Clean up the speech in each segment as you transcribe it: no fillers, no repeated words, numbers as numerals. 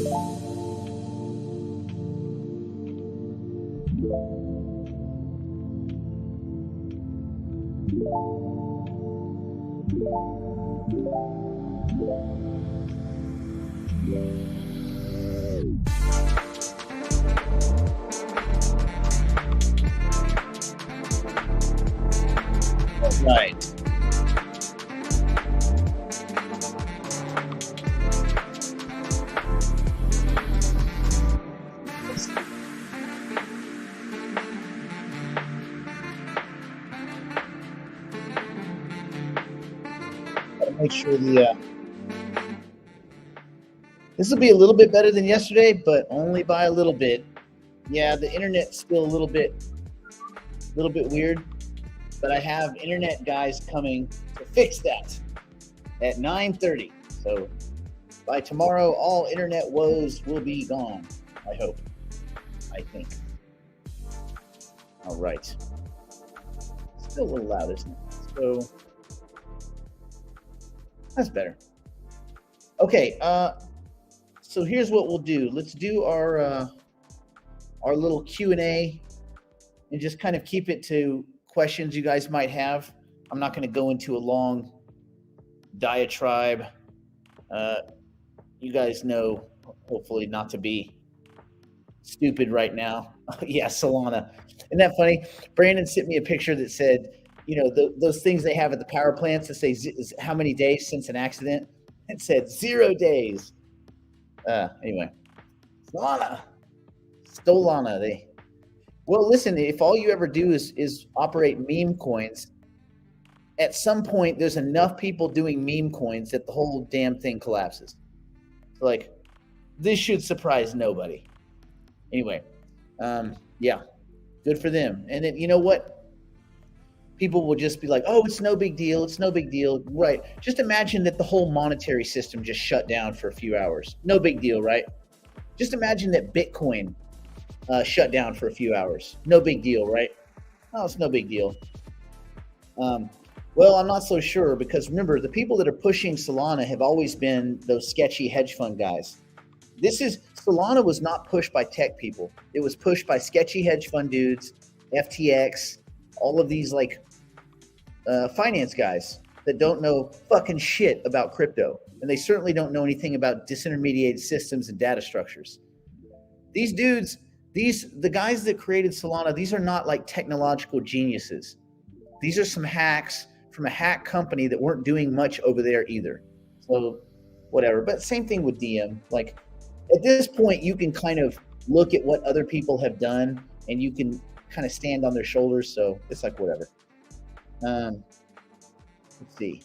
Right. Gotta make sure this will be a little bit better than yesterday, but only by a little bit. Yeah, the internet's still a little bit weird, but I have internet guys coming to fix that at 9:30. So by tomorrow, all internet woes will be gone. I hope. I think. All right. Still a little loud, isn't it? So that's better. Okay. So here's what we'll do. Let's do our little Q&A and just kind of keep it to questions you guys might have. I'm not going to go into a long diatribe. You guys know, hopefully, not to be stupid right now. Yeah, Solana. Isn't that funny? Brandon sent me a picture that said, you know, those things they have at the power plants that say how many days since an accident. It said 0 days. Anyway, Solana. Well, listen, if all you ever do is operate meme coins, at some point there's enough people doing meme coins that the whole damn thing collapses. So, like, this should surprise nobody. Anyway, yeah, good for them. And then, you know what? People will just be like, oh, it's no big deal. It's no big deal. Right. Just imagine that the whole monetary system just shut down for a few hours. No big deal, right? Just imagine that Bitcoin shut down for a few hours. No big deal, right? Oh, it's no big deal. Well, I'm not so sure, because remember, the people that are pushing Solana have always been those sketchy hedge fund guys. Solana was not pushed by tech people. It was pushed by sketchy hedge fund dudes, FTX, all of these like finance guys that don't know fucking shit about crypto. And they certainly don't know anything about disintermediated systems and data structures. These dudes, the guys that created Solana, these are not like technological geniuses. These are some hacks from a hack company that weren't doing much over there either. So whatever. But same thing with DM. Like, at this point, you can kind of look at what other people have done and you can kind of stand on their shoulders. So it's like, whatever. Let's see.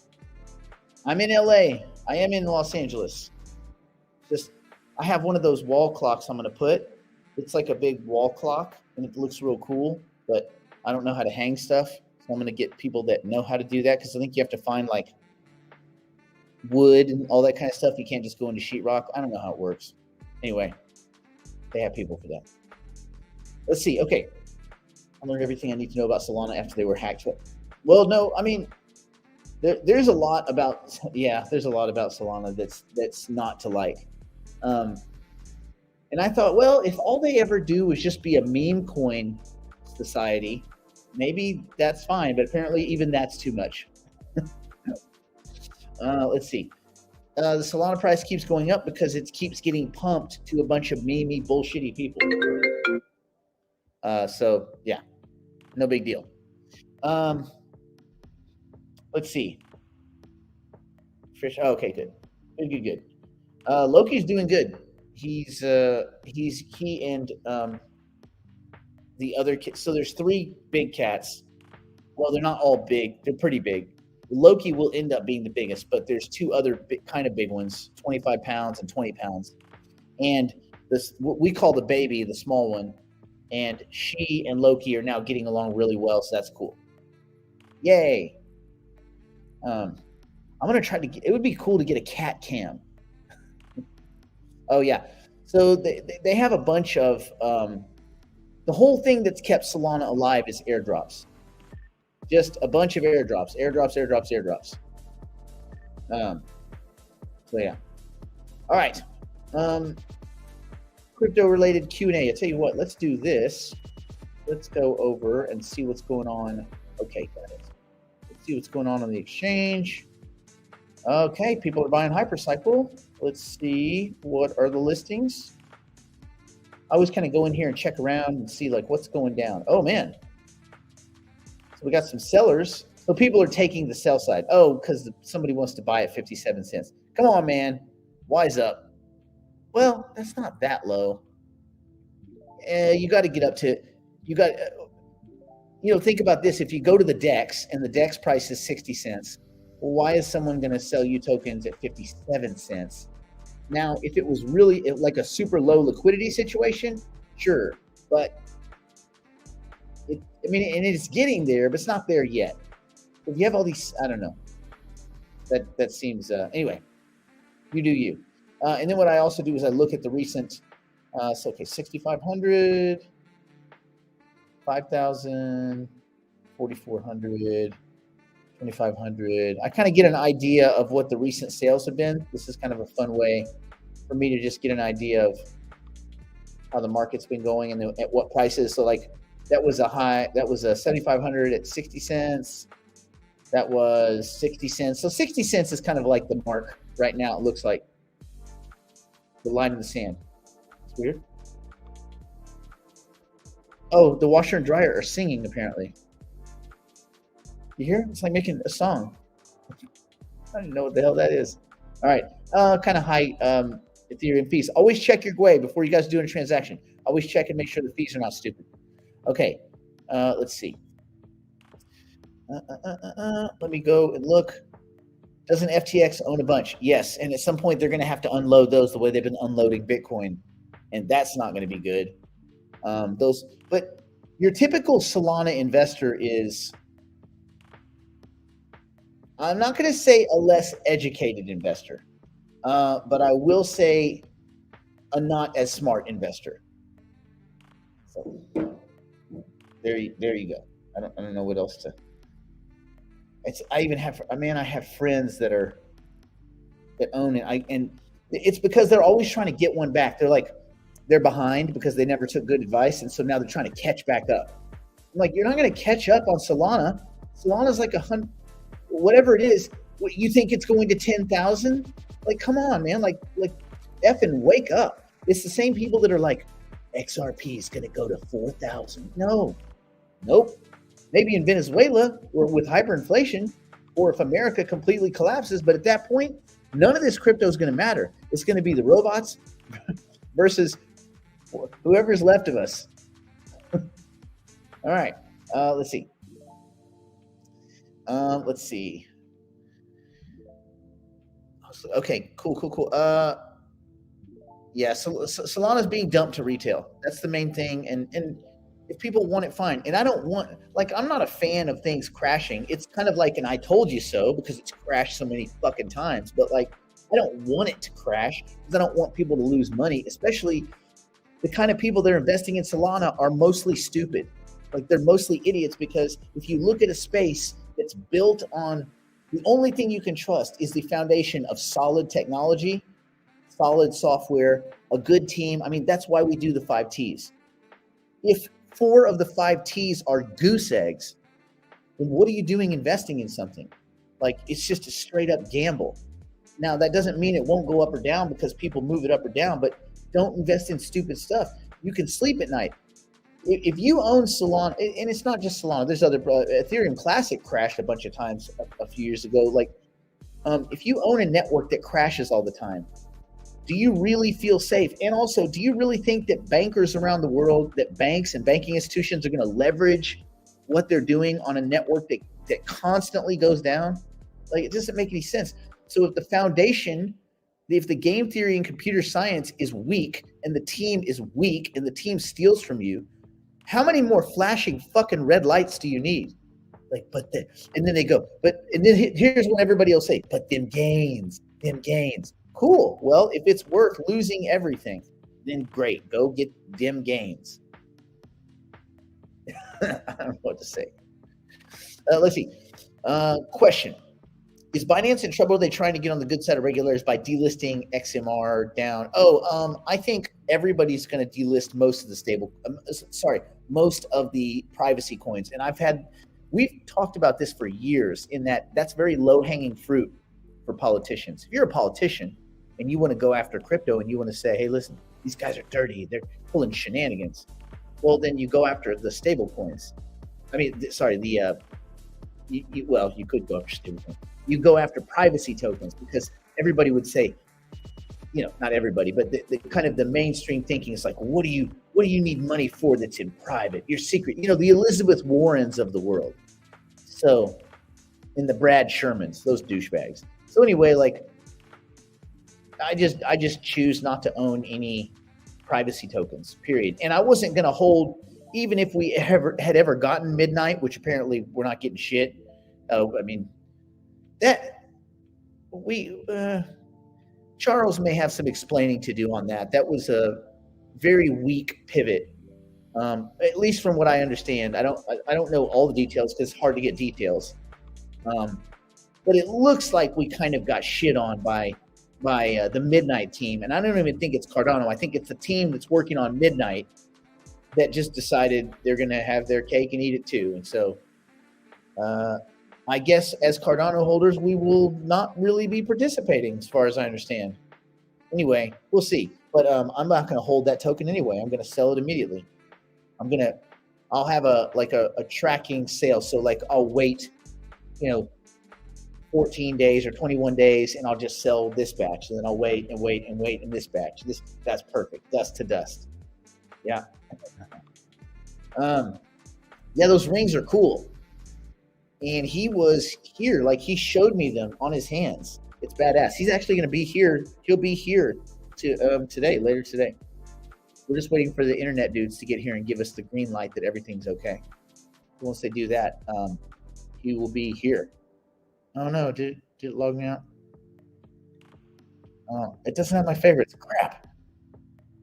I'm in LA. I am in Los Angeles. I have one of those wall clocks I'm going to put. It's like a big wall clock and it looks real cool, but I don't know how to hang stuff. So I'm going to get people that know how to do that, because I think you have to find like wood and all that kind of stuff. You can't just go into sheetrock. I don't know how it works. Anyway, they have people for that. Let's see. Okay. I learned everything I need to know about Solana after they were hacked. Well, no, I mean, there's a lot about Solana that's not to like. And I thought, well, if all they ever do was just be a meme coin society, maybe that's fine. But apparently even that's too much. Let's see. The Solana price keeps going up because it keeps getting pumped to a bunch of memey, bullshitty people. So, yeah, no big deal. Let's see. Fish. Oh, okay, good. Good. Loki's doing good. He and the other kid. So there's 3 big cats. Well, they're not all big. They're pretty big. Loki will end up being the biggest, but there's 2 other kind of big ones, 25 pounds and 20 pounds. And this, what we call the baby, the small one, and she and Loki are now getting along really well, so that's cool. Yay. I'm going to try to get, it would be cool to get a cat cam. Oh, yeah. So they have a bunch of, the whole thing that's kept Solana alive is airdrops. Just a bunch of airdrops. So, yeah. All right. crypto related Q&A. I tell you what, let's do this. Let's go over and see what's going on. Okay, guys. Let's see what's going on the exchange. Okay, people are buying Hypercycle. Let's see, what are the listings? I always kind of go in here and check around and see like what's going down. Oh man. So we got some sellers. So people are taking the sell side. Oh, because somebody wants to buy at 57 cents. Come on, man. Wise up. Well, that's not that low. You got to get up to, think about this. If you go to the DEX and the DEX price is 60 cents, well, why is someone going to sell you tokens at 57 cents? Now, if it was really like a super low liquidity situation, sure. But and it's getting there, but it's not there yet. If you have all these, I don't know. That seems, anyway, you do you. And then what I also do is I look at the recent, 6,500, 5,000, 4,400, 2,500. I kind of get an idea of what the recent sales have been. This is kind of a fun way for me to just get an idea of how the market's been going and at what prices. So like that was a 7,500 at 60 cents. That was 60 cents. So 60 cents is kind of like the mark right now. It looks like the line in the sand. It's weird. Oh, the washer and dryer are singing apparently. You hear? It's like making a song. I don't know what the hell that is. All right. Kind of high Ethereum fees. Always check your GUI before you guys do a transaction. Always check and make sure the fees are not stupid. Okay. Let's see. Let me go and look. Doesn't FTX own a bunch? Yes. And at some point, they're going to have to unload those the way they've been unloading Bitcoin. And that's not going to be good. But your typical Solana investor is, I'm not going to say a less educated investor, but I will say a not as smart investor. So there you go. I don't know what else to. I have friends that own it. And it's because they're always trying to get one back. They're behind because they never took good advice, and so now they're trying to catch back up. I'm like, you're not going to catch up on Solana. Solana's like 100, whatever it is. What, you think it's going to 10,000? Like, come on, man. Like, effing wake up. It's the same people that are like, XRP is going to go to 4,000. No, nope. Maybe in Venezuela or with hyperinflation, or if America completely collapses. But at that point, none of this crypto is going to matter. It's going to be the robots versus whoever's left of us. All right. Let's see. Okay, cool. Yeah, so Solana's being dumped to retail. That's the main thing. And if people want it, fine. And I'm not a fan of things crashing. It's kind of like an I told you so, because it's crashed so many fucking times. But like, I don't want it to crash because I don't want people to lose money, especially the kind of people that are investing in Solana are mostly stupid. Like, they're mostly idiots, because if you look at a space that's built on, the only thing you can trust is the foundation of solid technology, solid software, a good team. I mean, that's why we do the 5 T's. If 4 of the 5 T's are goose eggs, then what are you doing investing in something? Like, it's just a straight up gamble. Now, that doesn't mean it won't go up or down because people move it up or down, but don't invest in stupid stuff. You can sleep at night. If you own Solana, and it's not just Solana, there's other, Ethereum Classic crashed a bunch of times a few years ago. Like, if you own a network that crashes all the time, do you really feel safe? And also, do you really think that bankers around the world, that banks and banking institutions are going to leverage what they're doing on a network that constantly goes down? Like, it doesn't make any sense. So if the foundation, if the game theory and computer science is weak, and the team is weak, and the team steals from you, how many more flashing fucking red lights do you need? Like, and then they go, and then here's what everybody will say, but them gains. Cool. Well, if it's worth losing everything, then great. Go get them gains. I don't know what to say. Let's see. Question. Is Binance in trouble? Are they trying to get on the good side of regulators by delisting XMR down? I think everybody's going to delist most of the most of the privacy coins. And we've talked about this for years, in that's very low hanging fruit for politicians. If you're a politician and you want to go after crypto and you want to say, hey, listen, these guys are dirty, they're pulling shenanigans. Well, then you go after the stable coins. You could go after stable coins. You go after privacy tokens, because everybody would say, not everybody, but the mainstream thinking is like, what do you need money for that's in private? Your secret, the Elizabeth Warrens of the world. So, in the Brad Shermans, those douchebags. So anyway, I just choose not to own any privacy tokens, period. And I wasn't going to hold, even if we had ever gotten midnight, which apparently we're not getting shit. Charles may have some explaining to do on that. That was a very weak pivot, at least from what I understand. I don't know all the details because it's hard to get details. But it looks like we kind of got shit on by the Midnight team, and I don't even think it's Cardano. I think it's the team that's working on Midnight that just decided they're going to have their cake and eat it too. And so, I guess as Cardano holders, we will not really be participating, as far as I understand. Anyway, we'll see. But I'm not going to hold that token anyway. I'm going to sell it immediately. I'll have a tracking sale. So I'll wait, 14 days or 21 days, and I'll just sell this batch. And then I'll wait in this batch. That's perfect. Dust to dust. Yeah. Those rings are cool. And he was here, he showed me them on his hands. It's badass. He's actually going to be here. He'll be here later today. We're just waiting for the internet dudes to get here and give us the green light that everything's okay. Once they do that, he will be here. Oh no, did it log me out? Oh, it doesn't have my favorites. Crap.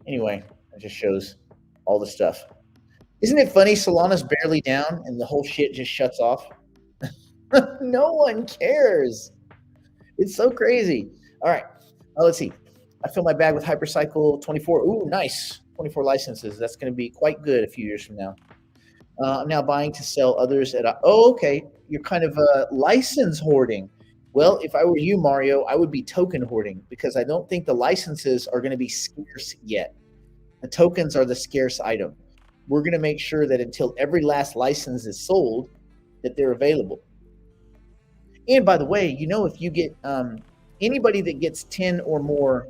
Anyway, it just shows all the stuff. Isn't it funny? Solana's barely down and the whole shit just shuts off. No one cares. It's so crazy. All right. Let's see. I fill my bag with Hypercycle 24. Ooh, nice. 24 licenses. That's going to be quite good a few years from now. I'm now buying to sell others okay. You're kind of license hoarding. Well, if I were you, Mario, I would be token hoarding, because I don't think the licenses are going to be scarce yet. The tokens are the scarce item. We're going to make sure that until every last license is sold, that they're available. And by the way, if you get anybody that gets 10 or more,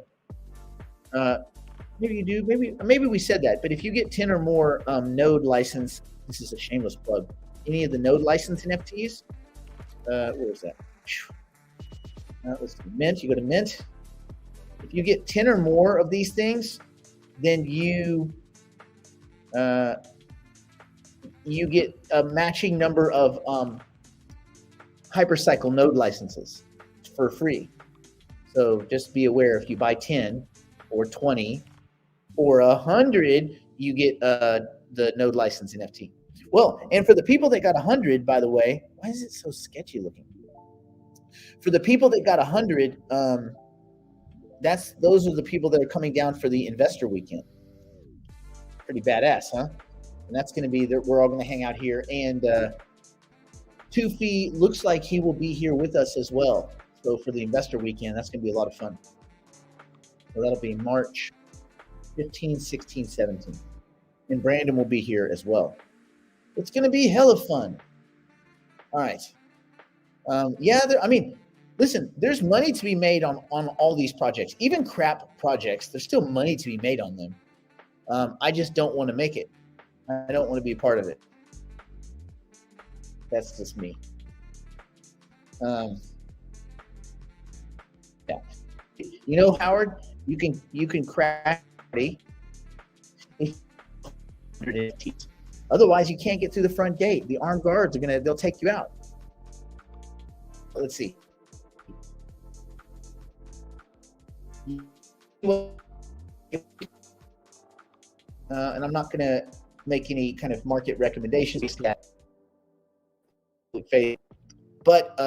maybe you do, maybe we said that, but if you get 10 or more node license, this is a shameless plug, any of the node license NFTs, where is that? Let's do Mint. You go to Mint. If you get 10 or more of these things, then you get a matching number of Hypercycle node licenses for free. So just be aware, if you buy 10 or 20 or 100, you get the node license NFT. Well, and for the people that got 100, by the way, why is it so sketchy looking? For the people that got 100, those are the people that are coming down for the investor weekend. Pretty badass, huh? And that's going to be we're all going to hang out here. And Tufi looks like he will be here with us as well. So for the investor weekend, that's going to be a lot of fun. So that'll be March 15, 16, 17. And Brandon will be here as well. It's going to be hella fun. All right. Listen, there's money to be made on all these projects. Even crap projects, there's still money to be made on them. I just don't want to make it. I don't want to be a part of it. That's just me. Yeah. Howard, you can crack otherwise you can't get through the front gate. The armed guards they'll take you out. Let's see. And I'm not going to make any kind of market recommendations. But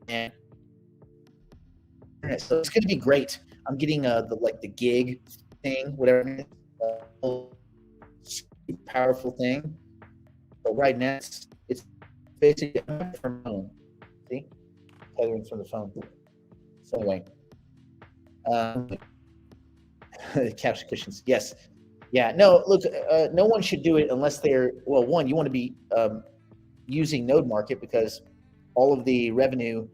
and so it's going to be great. I'm getting the gig thing, whatever it is, powerful thing. But right now it's basically from home. See, tethering from the phone. So anyway, couch cushions. Yes, yeah. No, look, no one should do it unless they're one. You want to be using Node Market because all of the revenue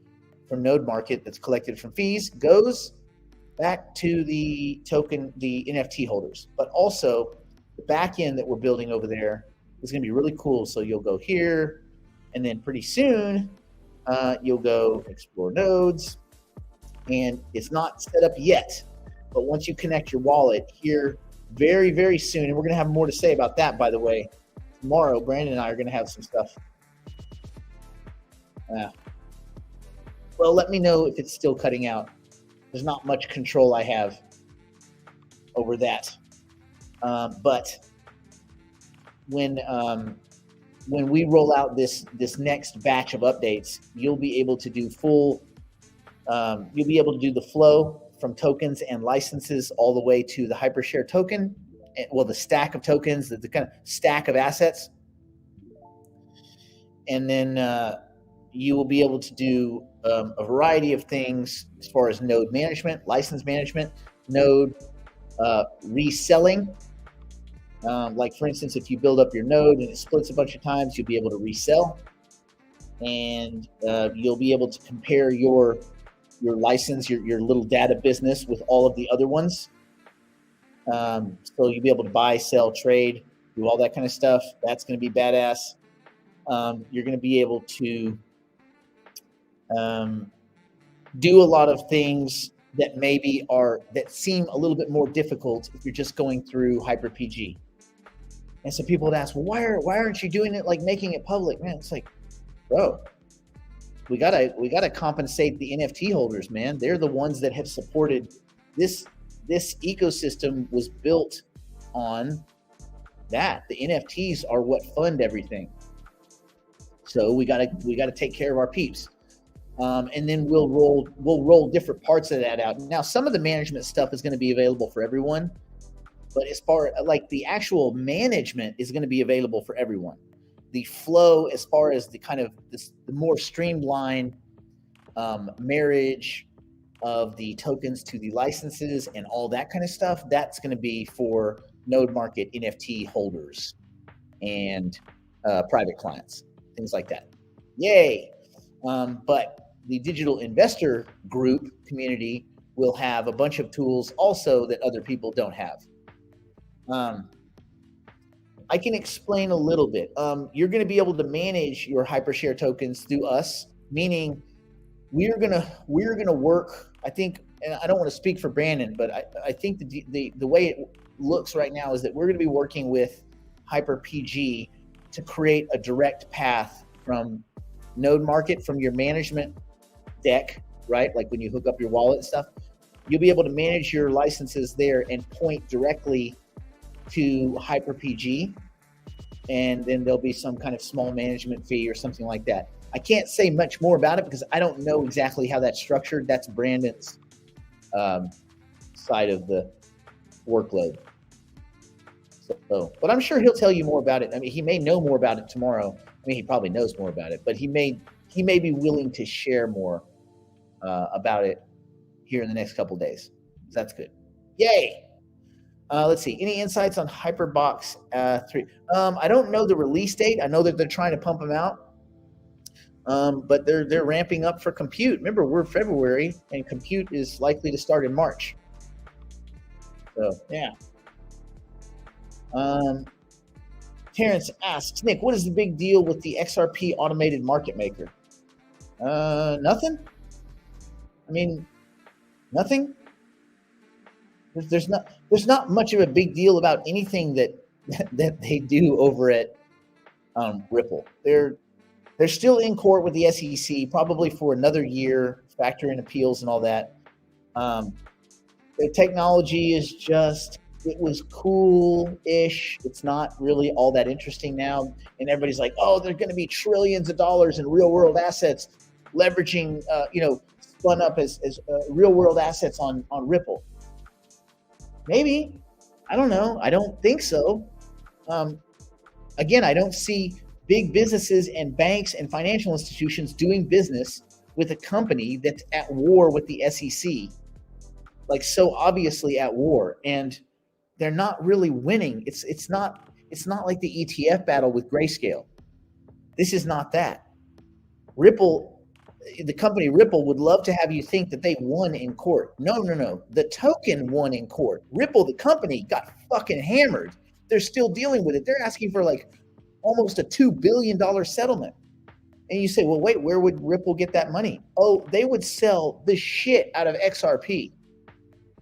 from Node Market that's collected from fees goes back to the token, the NFT holders. But also the back end that we're building over there is going to be really cool. So you'll go here, and then pretty soon you'll go explore nodes, and it's not set up yet. But once you connect your wallet here very, very soon, and we're going to have more to say about that, by the way. Tomorrow, Brandon and I are going to have some stuff. Well, let me know if it's still cutting out. There's not much control I have over that. But when we roll out this next batch of updates, you'll be able to do you'll be able to do the flow from tokens and licenses all the way to the hypershare token, the stack of tokens, the kind of stack of assets. And then you will be able to do a variety of things as far as node management, license management, node reselling. Like for instance, if you build up your node and it splits a bunch of times, you'll be able to resell, and you'll be able to compare your license, your little data business with all of the other ones. So you'll be able to buy, sell, trade, do all that kind of stuff. That's going to be badass. You're going to be able to do a lot of things that that seem a little bit more difficult if you're just going through HyperPG. And so people would ask, well, why aren't you doing it, like making it public? Man, it's like, bro, we gotta compensate the NFT holders, man. They're the ones that have supported this ecosystem. Was built on that. The NFTs are what fund everything. So we gotta take care of our peeps. And then we'll roll different parts of that out. Now, some of the management stuff is going to be available for everyone, but as far like the actual management is going to be available for everyone. The flow, as far as the kind of the more streamlined marriage of the tokens to the licenses and all that kind of stuff, that's going to be for Node Market NFT holders and private clients, things like that. Yay! But the digital investor group community will have a bunch of tools also that other people don't have. I can explain a little bit. You're going to be able to manage your hypershare tokens through us, meaning we're going to work. I think, and I don't want to speak for Brandon, but I think the way it looks right now is that we're going to be working with HyperPG to create a direct path from Node Market, from your management deck, right? Like when you hook up your wallet and stuff, you'll be able to manage your licenses there and point directly to HyperPG, and then there'll be some kind of small management fee or something like that. I can't say much more about it because I don't know exactly how that's structured. That's Brandon's side of the workload. So, but I'm sure he'll tell you more about it. I mean, he may know more about it tomorrow. I mean, he probably knows more about it, but he may be willing to share more about it here in the next couple of days. So that's good. Yay! Let's see. Any insights on Hyperbox 3? I don't know the release date. I know that they're trying to pump them out, but they're ramping up for compute. Remember, we're February, and compute is likely to start in March. So yeah. Terrence asks, Nick, what is the big deal with the XRP automated market maker? Nothing. I mean, nothing. There's not much of a big deal about anything that they do over at Ripple. They're still in court with the SEC, probably for another year, factor in appeals and all that. Their technology is just, it was cool-ish. It's not really all that interesting now. And everybody's like, oh, there's going to be trillions of dollars in real-world assets. leveraging, spun up as real world assets on Ripple. Maybe. I don't know. I don't think so. Again, I don't see big businesses and banks and financial institutions doing business with a company that's at war with the SEC, like so obviously at war, and they're not really winning. It's not like the ETF battle with Grayscale. This is not that. Ripple, the company Ripple, would love to have you think that they won in court. No. The token won in court. Ripple, the company, got fucking hammered. They're still dealing with it. They're asking for like almost a $2 billion settlement. And you say, well, wait, where would Ripple get that money? Oh, they would sell the shit out of XRP.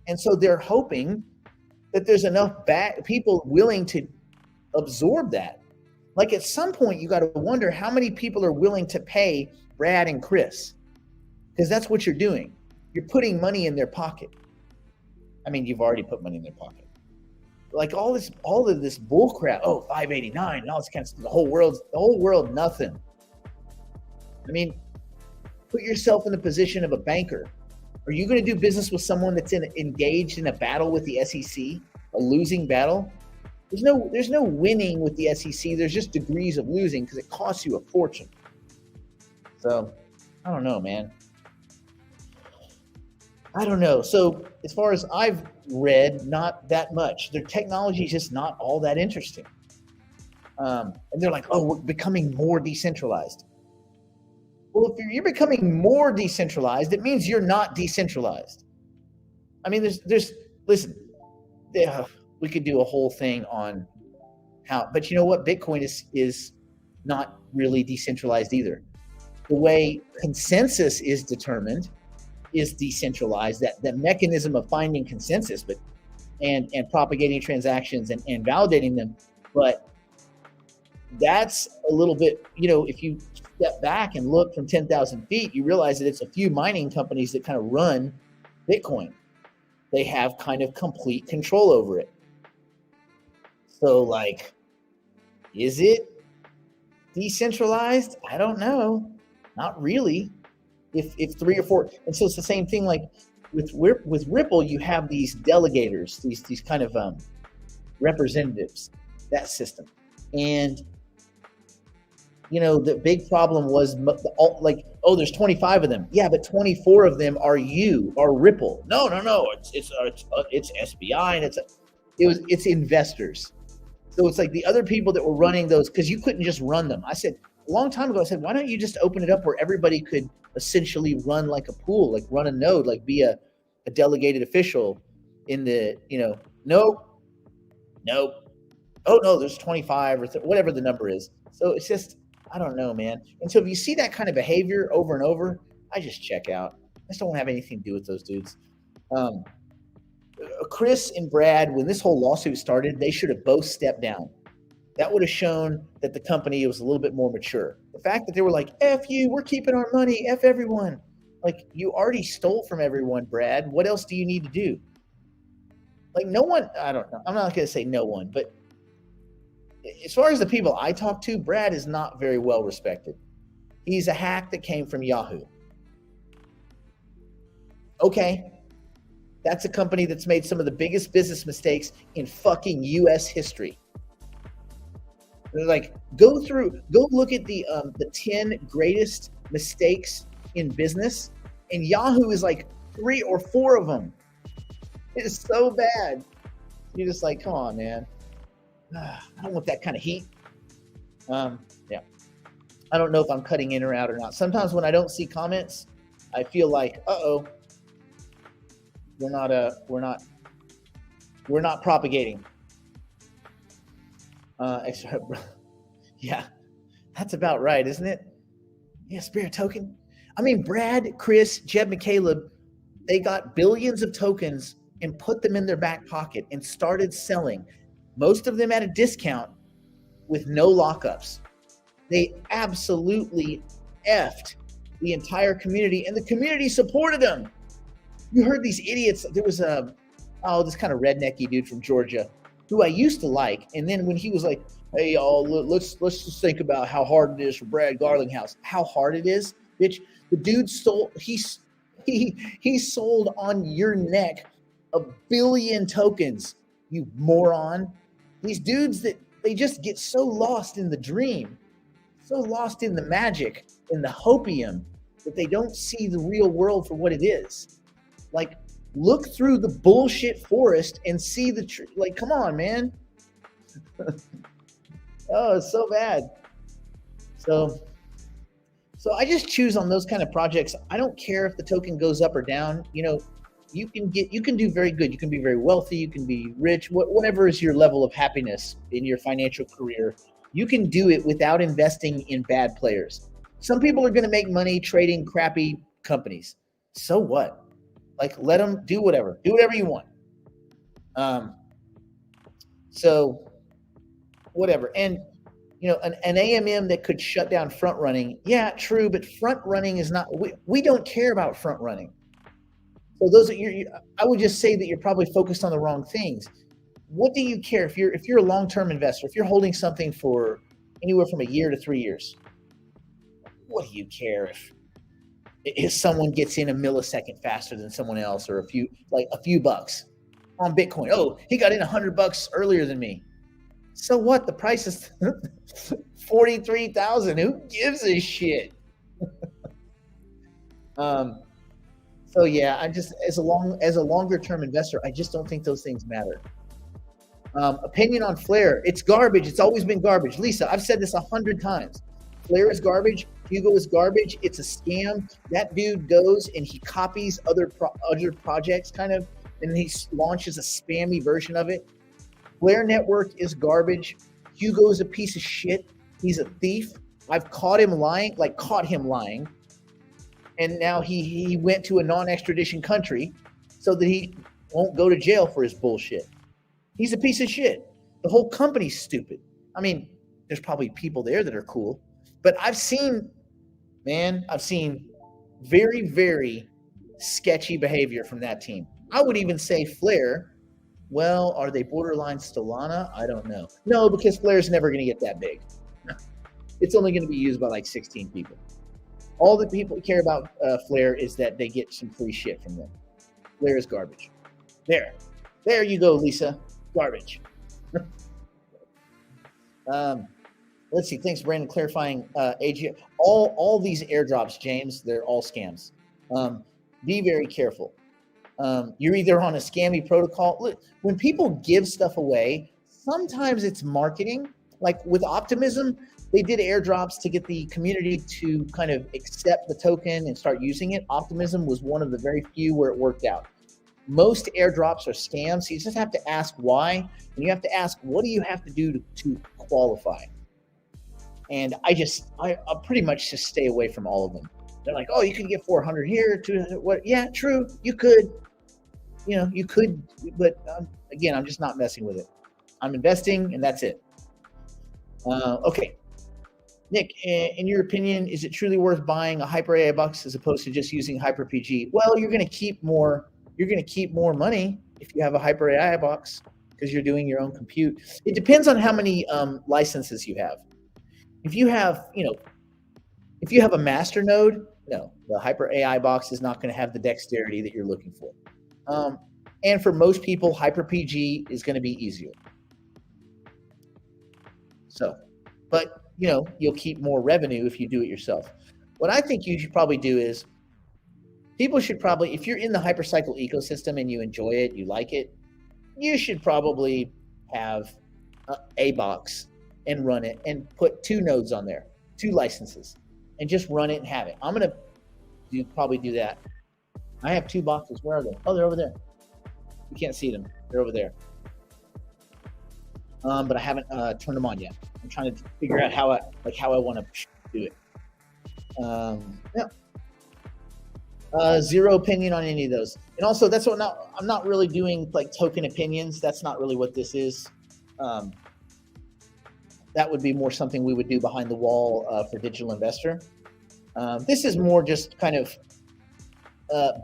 And so they're hoping that there's enough people willing to absorb that. Like at some point, you got to wonder how many people are willing to pay Brad and Chris, because that's what you're doing. You're putting money in their pocket. I mean, you've already put money in their pocket. Like all of this bull crap. Oh, 589 and all this kind of stuff. The whole world, nothing. I mean, put yourself in the position of a banker. Are you going to do business with someone that's engaged in a battle with the SEC, a losing battle? There's no winning with the SEC. There's just degrees of losing because it costs you a fortune. So, I don't know, man. I don't know. So, as far as I've read, not that much. Their technology is just not all that interesting. And they're like, oh, we're becoming more decentralized. Well, if you're becoming more decentralized, it means you're not decentralized. I mean, listen, we could do a whole thing on how, but you know what? Bitcoin is not really decentralized either. The way consensus is determined is decentralized, that mechanism of finding consensus, and propagating transactions and validating them. But that's a little bit, if you step back and look from 10,000 feet, you realize that it's a few mining companies that kind of run Bitcoin. They have kind of complete control over it. So, like, is it decentralized? I don't know. Not really. If 3 or 4, and so it's the same thing. Like with Ripple, you have these delegators, these kind of representatives, that system, and the big problem was there's 25 of them. Yeah, but 24 of them are Ripple. No. It's SBI and it's investors. So it's like the other people that were running those, because you couldn't just run them. I said a long time ago, why don't you just open it up where everybody could essentially run like a pool, like run a node, like be a delegated official in the, nope. Oh no, there's 25 or whatever the number is. So it's just, I don't know, man. And so if you see that kind of behavior over and over, I just check out. I just don't have anything to do with those dudes. Chris and Brad, when this whole lawsuit started, they should have both stepped down. That would have shown that the company was a little bit more mature. The fact that they were like, F you, we're keeping our money, F everyone. Like, you already stole from everyone, Brad. What else do you need to do? Like, no one, I don't know. I'm not going to say no one, but as far as the people I talk to, Brad is not very well respected. He's a hack that came from Yahoo. Okay. That's a company that's made some of the biggest business mistakes in fucking US history. They're like, go look at the 10 greatest mistakes in business, and Yahoo is like 3 or 4 of them. It is so bad. You're just like, come on, man. I don't want that kind of heat. Yeah. I don't know if I'm cutting in or out or not. Sometimes when I don't see comments, I feel like, we're not propagating. Yeah, that's about right, isn't it? Yeah, Spirit token. I mean, Brad, Chris, Jeb McCaleb, they got billions of tokens and put them in their back pocket and started selling, most of them at a discount with no lockups. They absolutely effed the entire community, and the community supported them. You heard these idiots. There was this kind of rednecky dude from Georgia who I used to like, and then when he was like, hey, y'all, let's just think about how hard it is for Brad Garlinghouse. How hard it is? Bitch, The dude he sold on your neck 1 billion tokens, you moron. These dudes that they just get so lost in the dream, so lost in the magic, in the hopium, that they don't see the real world for what it is. Like, look through the bullshit forest and see the tree. Like, come on, man. Oh, it's so bad. So I just choose on those kind of projects. I don't care if the token goes up or down. You can do very good. You can be very wealthy. You can be rich. Whatever is your level of happiness in your financial career, you can do it without investing in bad players. Some people are going to make money trading crappy companies. So what? Like, let them do whatever. Do whatever you want. So whatever. And an AMM that could shut down front running. Yeah, true, but front running is not. We don't care about front running. So those are I would just say that you're probably focused on the wrong things. What do you care if you're a long-term investor? If you're holding something for anywhere from a year to 3 years, what do you care if someone gets in a millisecond faster than someone else, or a few bucks on Bitcoin? Oh, he got in $100 earlier than me. So what? The price is 43,000. Who gives a shit? So yeah, I just as a longer term investor, I just don't think those things matter. Opinion on Flare: it's garbage. It's always been garbage. Lisa, I've said this 100 times. Flare is garbage. Hugo is garbage. It's a scam. That dude goes and he copies other projects, kind of, and he launches a spammy version of it. Flare Network is garbage. Hugo is a piece of shit. He's a thief. I've caught him lying. And now he went to a non-extradition country so that he won't go to jail for his bullshit. He's a piece of shit. The whole company's stupid. I mean, there's probably people there that are cool, but I've seen very, very sketchy behavior from that team. I would even say Flare. Well, are they borderline Solana? I don't know. No, because Flare's never going to get that big. It's only going to be used by like 16 people. All the people care about Flare is that they get some free shit from them. Flare is garbage. There you go, Lisa. Garbage. Let's see. Thanks, Brandon, clarifying. AG, all these airdrops, James, they're all scams. Be very careful. You're either on a scammy protocol. Look, when people give stuff away, sometimes it's marketing. Like with Optimism, they did airdrops to get the community to kind of accept the token and start using it. Optimism was one of the very few where it worked out. Most airdrops are scams, so you just have to ask why, and you have to ask, what do you have to do to qualify? And I pretty much just stay away from all of them. They're like, oh, you can get 400 here, 200. What? Yeah, true, you could. You could, but again, I'm just not messing with it. I'm investing, and that's it. Okay. Nick, in your opinion, is it truly worth buying a Hyper AI box as opposed to just using Hyper PG? Well, you're going to keep more money if you have a Hyper AI box because you're doing your own compute. It depends on how many licenses you have. If you have a master node, no, the Hyper AI box is not going to have the dexterity that you're looking for. And for most people, Hyper PG is going to be easier. So, but you'll keep more revenue if you do it yourself. What I think you should probably do is people should probably, if you're in the Hypercycle ecosystem and you enjoy it, you like it, you should probably have a box and run it and put 2 nodes on there, 2 licenses, and just run it and have it. I'm going to probably do that. I have 2 boxes. Where are they? Oh, they're over there. You can't see them. They're over there. But I haven't turned them on yet. I'm trying to figure out how I want to do it. Zero opinion on any of those. And also, that's what I'm not really doing like token opinions. That's not really what this is. That would be more something we would do behind the wall for Digital Investor. This is more just kind of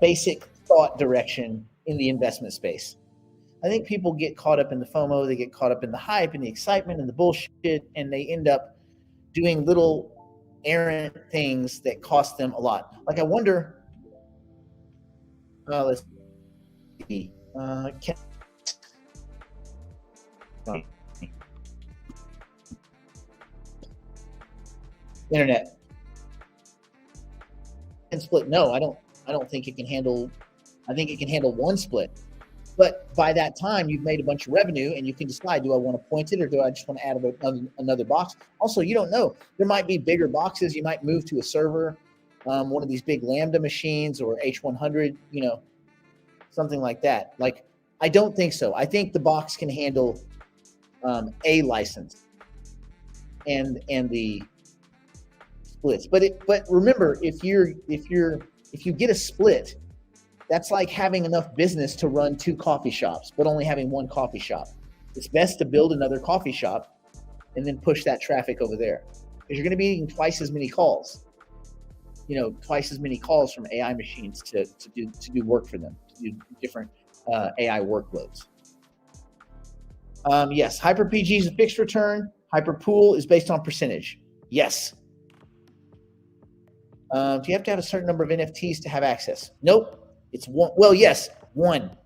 basic thought direction in the investment space. I think people get caught up in the FOMO, they get caught up in the hype and the excitement and the bullshit, and they end up doing little errant things that cost them a lot. Like I wonder, let's see, internet and split. No, I don't think it can handle. I think it can handle one split. But by that time, you've made a bunch of revenue, and you can decide: do I want to point it, or do I just want to add another box? Also, you don't know. There might be bigger boxes. You might move to a server, one of these big Lambda machines or H100, something like that. Like, I don't think so. I think the box can handle a license and the splits. But remember, if you get a split, that's like having enough business to run 2 coffee shops, but only having 1 coffee shop. It's best to build another coffee shop and then push that traffic over there, because you're going to be getting twice as many calls. Twice as many calls from AI machines to do work for them, to do different AI workloads. Yes, HyperPG is a fixed return. HyperPool is based on percentage. Yes. Do you have to have a certain number of NFTs to have access? Nope. It's one. Well, yes, one.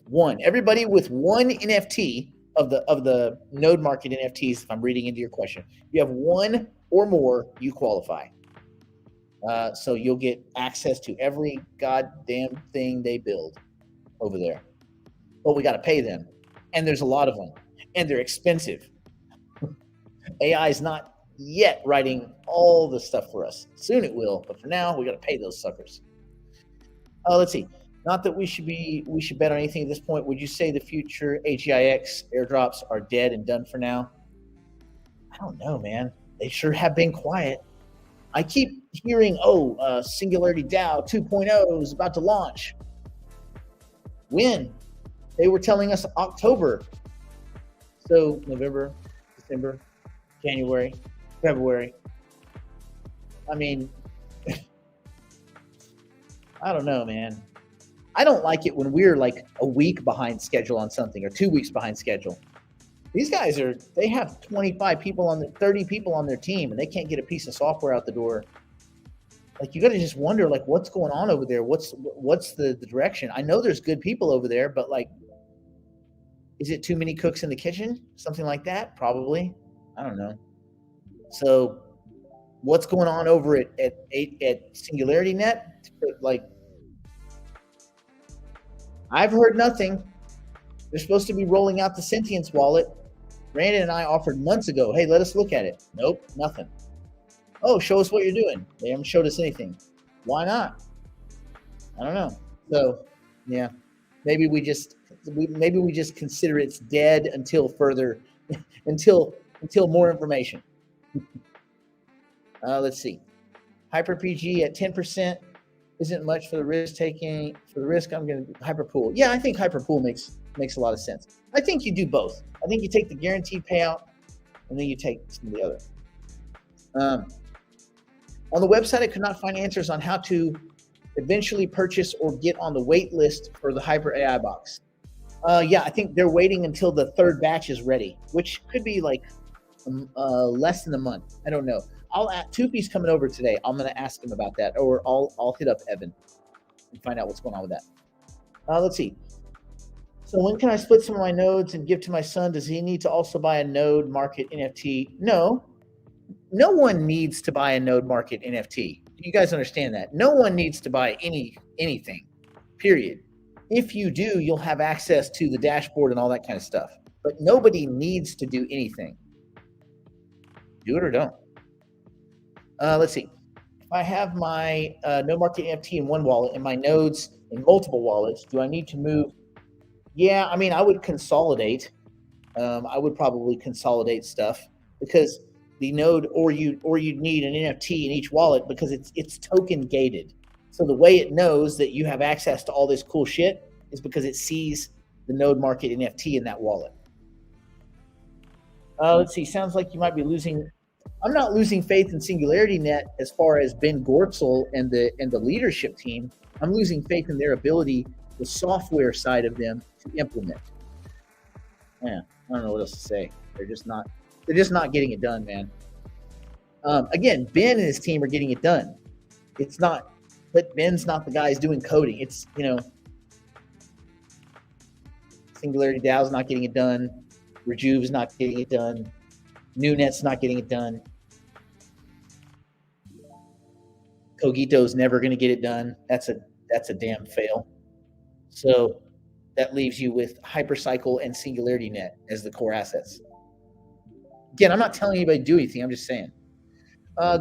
One. Everybody with one NFT of the node market NFTs, if I'm reading into your question, you have one or more, you qualify. So you'll get access to every goddamn thing they build over there. But we got to pay them. And there's a lot of them. And they're expensive. AI is not yet writing all the stuff for us. Soon it will. But for now, we got to pay those suckers. Let's see. Not that we should bet on anything at this point. Would you say the future AGIX airdrops are dead and done for now? I don't know, man. They sure have been quiet. I keep hearing, Singularity DAO 2.0 is about to launch. When? They were telling us October. So November, December, January, February. I mean, I don't know, man. I don't like it when we're like a week behind schedule on something or 2 weeks behind schedule. These guys they have 25 people 30 people on their team, and they can't get a piece of software out the door. Like, you got to just wonder, like, what's going on over there? What's the direction? I know there's good people over there, but like, is it too many cooks in the kitchen? Something like that? Probably. I don't know. So what's going on over at Singularity Net? Like, I've heard nothing. They're supposed to be rolling out the Sentience wallet. Brandon and I offered months ago, hey, let us look at it. Nope, nothing. Oh, show us what you're doing. They haven't showed us anything. Why not? I don't know. So, yeah, maybe we just consider it's dead until further, until more information. Let's see. HyperPG at 10% isn't much for the risk taking. For the risk, I'm going to HyperPool. Yeah, I think HyperPool makes a lot of sense. I think you do both. I think you take the guaranteed payout, and then you take some of the other. On the website, I could not find answers on how to eventually purchase or get on the wait list for the Hyper AI box. Yeah, I think they're waiting until the 3rd batch is ready, which could be like less than a month. I don't know. Tupi's coming over today. I'm going to ask him about that, or I'll hit up Evan and find out what's going on with that. Let's see. So when can I split some of my nodes and give to my son? Does he need to also buy a node market NFT? No one needs to buy a node market NFT. Do you guys understand that? No one needs to buy anything, period. If you do, you'll have access to the dashboard and all that kind of stuff. But nobody needs to do anything. Do it or don't. Let's see. If I have my node market NFT in one wallet and my nodes in multiple wallets, do I need to move? Yeah, I mean, I would consolidate. I would probably consolidate stuff, because the node, or you'd need an NFT in each wallet, because it's token gated. So the way it knows that you have access to all this cool shit is because it sees the node market NFT in that wallet. Let's see. Sounds like you might be losing. I'm not losing faith in Singularity Net as far as Ben Gortzel and the leadership team. I'm losing faith in their ability, the software side of them, to implement. Yeah, I don't know what else to say. They're just not getting it done, man. Again, Ben and his team are getting it done. It's not, but Ben's not the guy who's doing coding. It's, Singularity DAO's not getting it done. Rejuve's not getting it done. NewNet's not getting it done. Cogito's never going to get it done. That's a damn fail. So that leaves you with Hypercycle and Singularity Net as the core assets. Again, I'm not telling anybody to do anything. I'm just saying.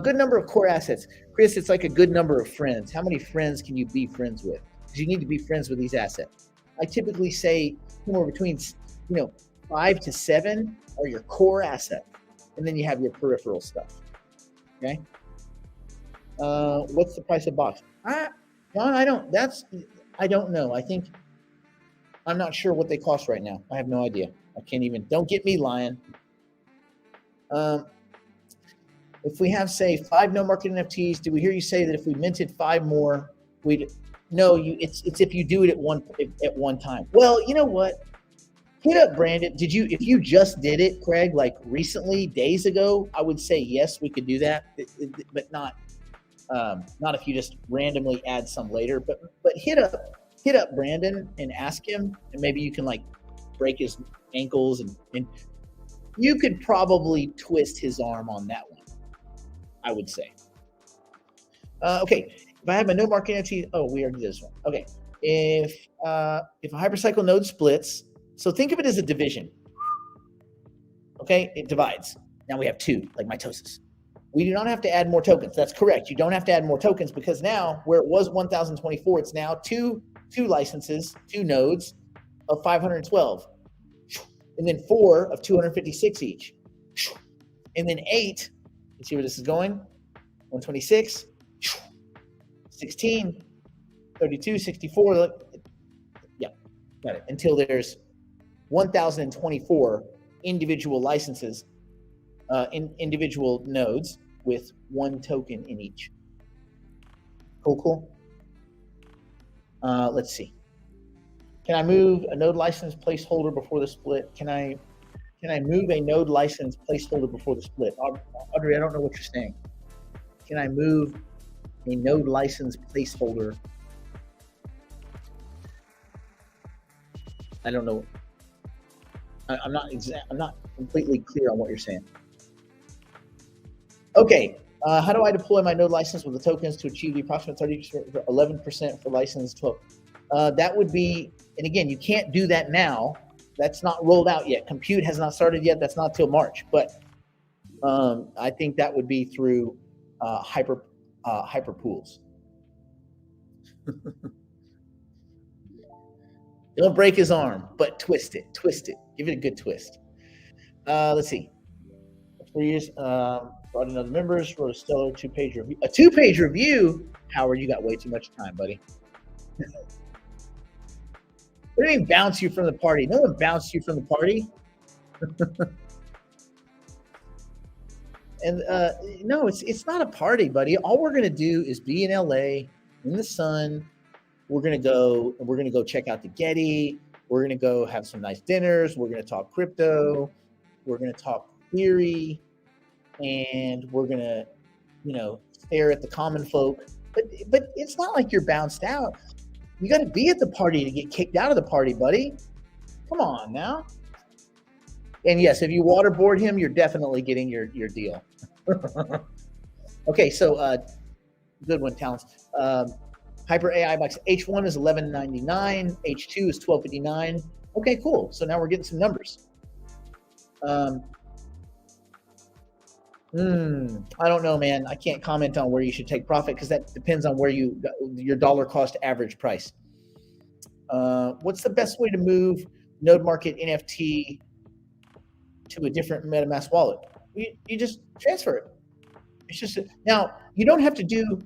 Good number of core assets. Chris, it's like a good number of friends. How many friends can you be friends with? Because you need to be friends with these assets. I typically say somewhere between 5 to 7 are your core assets, and then you have your peripheral stuff. Okay. What's the price of box? John, I don't know. I'm not sure what they cost right now. I have no idea. I can't even. Don't get me lying. If we have, say, 5 no market NFTs, did we hear you say that if we minted 5 more, we'd no? It's if you do it at one time. Well, you know what? Hit up Brandon. If you just did it, Craig, like recently, days ago, I would say yes, we could do that, but not if you just randomly add some later. But hit up Brandon and ask him, and maybe you can like break his ankles and you could probably twist his arm on that one, I would say. Okay, if I have my no market NFT, we already did this one. Okay, if a hypercycle node splits, so think of it as a division. Okay, it divides. Now we have 2, like mitosis. We do not have to add more tokens. That's correct. You don't have to add more tokens because now where it was 1,024, it's now two licenses, 2 nodes of 512, and then 4 of 256 each, and then 8. You see where this is going? 126, 16, 32, 64. Yeah, got it. Until there's 1,024 individual licenses, individual nodes with 1 token in each. Cool. Let's see. Can I move a node license placeholder before the split? Can I move a node license placeholder before the split? Audrey, I don't know what you're saying. Can I move a node license placeholder? I don't know. I'm not completely clear on what you're saying. Okay, how do I deploy my node license with the tokens to achieve the approximate 11% for license 12? That would be, and again, you can't do that now. That's not rolled out yet. Compute has not started yet. That's not till March. But I think that would be through hyper pools. Don't break his arm, but twist it. Give it a good twist. Let's see. 3 years. Brought in other members. Wrote a stellar 2-page review. A 2-page review? Howard, you got way too much time, buddy. They didn't even bounce you from the party. No one bounced you from the party. And no, it's not a party, buddy. All we're gonna do is be in LA in the sun. We're gonna go check out the Getty. We're gonna go have some nice dinners. We're gonna talk crypto. We're gonna talk theory, and we're gonna, stare at the common folk. But it's not like you're bounced out. You got to be at the party to get kicked out of the party, buddy. Come on now. And yes, if you waterboard him, you're definitely getting your deal. Okay, so good one, Talents. Hyper AI box H1 is $11.99. H2 is $12.59. Okay, cool. So now we're getting some numbers. I don't know, man. I can't comment on where you should take profit because that depends on where your dollar cost average price. What's the best way to move Node Market NFT to a different MetaMask wallet? You just transfer it. It's just now you don't have to do.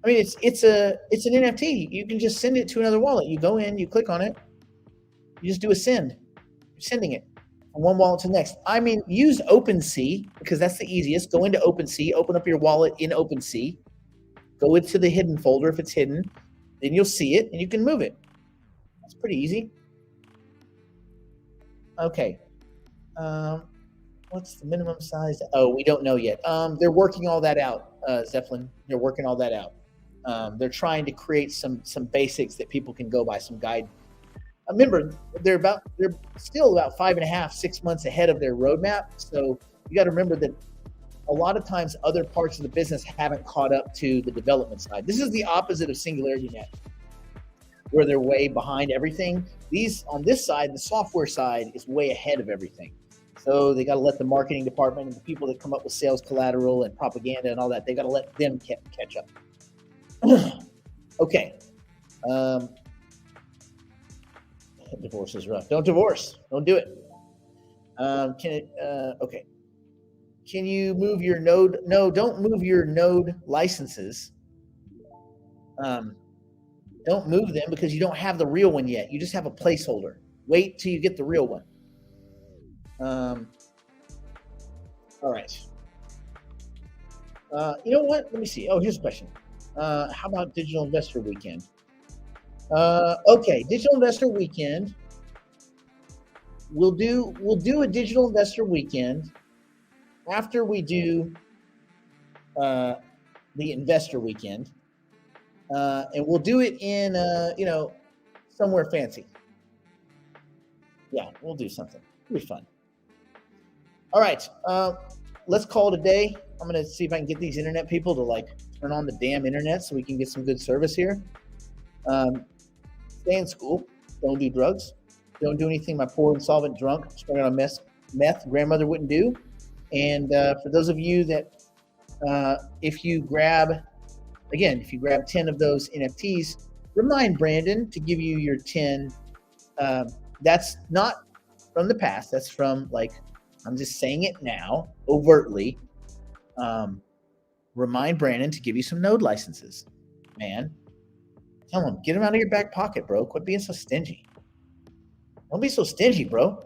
I mean, it's an NFT. You can just send it to another wallet. You go in, you click on it, you just do a send. You're sending it from one wallet to the next. I mean, use OpenSea because that's the easiest. Go into OpenSea, open up your wallet in OpenSea, go into the hidden folder if it's hidden, then you'll see it and you can move it. It's pretty easy. Okay. What's the minimum size? Oh, we don't know yet. They're working all that out, Zeppelin. They're working all that out. They're trying to create some basics that people can go by, some guide. Remember, they're still about 5.5, 6 months ahead of their roadmap. So you got to remember that a lot of times other parts of the business haven't caught up to the development side. This is the opposite of Singularity Net, where they're way behind everything. These on this side, the software side is way ahead of everything. So they got to let the marketing department and the people that come up with sales collateral and propaganda and all that, they got to let them catch up. Okay. Divorce is rough. Don't divorce. Don't do it. Okay. Can you move your node? No, don't move your node licenses. Don't move them because you don't have the real one yet. You just have a placeholder. Wait till you get the real one. All right. You know what? Let me see. Oh, here's a question. How about Digital Investor Weekend? Okay, Digital Investor Weekend. We'll do a Digital Investor Weekend after we do the Investor Weekend, and we'll do it in somewhere fancy. Yeah, we'll do something. It'll be fun. All right, let's call it a day. I'm gonna see if I can get these internet people to like turn on the damn internet so we can get some good service here. Stay in school. Don't do drugs. Don't do anything my poor insolvent drunk strung on meth grandmother wouldn't do. And for those of you that, if you grab 10 of those NFTs, remind Brandon to give you your 10. That's not from the past. That's from I'm just saying it now overtly. Remind Brandon to give you some node licenses, man. Tell him, get them out of your back pocket, bro. Quit being so stingy. Don't be so stingy, bro.